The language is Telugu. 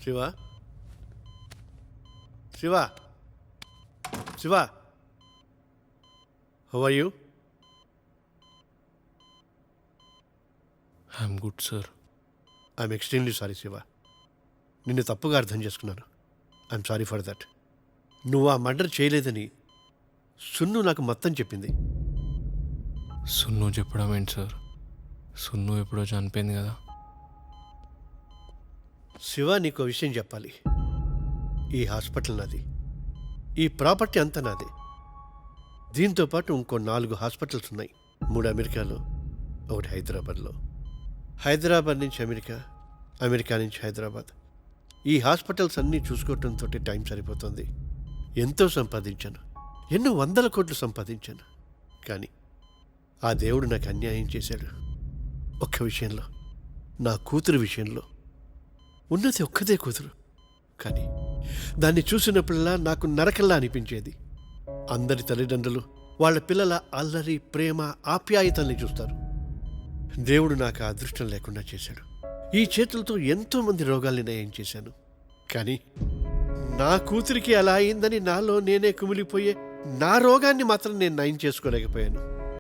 Shiva Shiva Shiva how are you? I'm good sir. I'm extremely sorry Shiva. నిన్ను తప్పుగా అర్థం చేసుకున్నాను. I'm sorry for that. నువ్వు ఆ మర్డర్ చేయలేదని సున్ను నాకు మొత్తం చెప్పింది. సున్ను చెప్పడం ఏంటి సార్? సున్ను ఎప్పుడో చనిపోయింది కదా. శివ, నీకు విషయం చెప్పాలి. ఈ హాస్పిటల్ నాది, ఈ ప్రాపర్టీ అంతా నాదే. దీంతో పాటు ఇంకో 4 హాస్పిటల్స్ ఉన్నాయి. 3 అమెరికాలో, 1 హైదరాబాద్లో. హైదరాబాద్ నుంచి అమెరికా, అమెరికా నుంచి హైదరాబాద్. ఈ హాస్పిటల్స్ అన్నీ చూసుకోవటంతో టైం సరిపోతుంది. ఎంతో సంపాదించాను, ఎన్నో 100 కోట్లు సంపాదించాను. కానీ ఆ దేవుడు నాకు అన్యాయం చేశాడు. ఒక్క విషయంలో, నా కూతురు విషయంలో. ఉన్నది ఒక్కదే కూతురు, కానీ దాన్ని చూసినప్పుడల్లా నాకు నరకల్లా అనిపించేది. అందరి తల్లిదండ్రులు వాళ్ళ పిల్లల అల్లరి, ప్రేమ, ఆప్యాయతల్ని చూస్తారు. దేవుడు నాకు ఆ అదృష్టం లేకుండా చేశాడు. ఈ చేతులతో ఎంతోమంది రోగాల్ని నయం చేశాను. కానీ నా కూతురికి అలా అయిందని నాలో నేనే కుమిలిపోయే నా రోగాన్ని మాత్రం నేను నయం చేసుకోలేకపోయాను.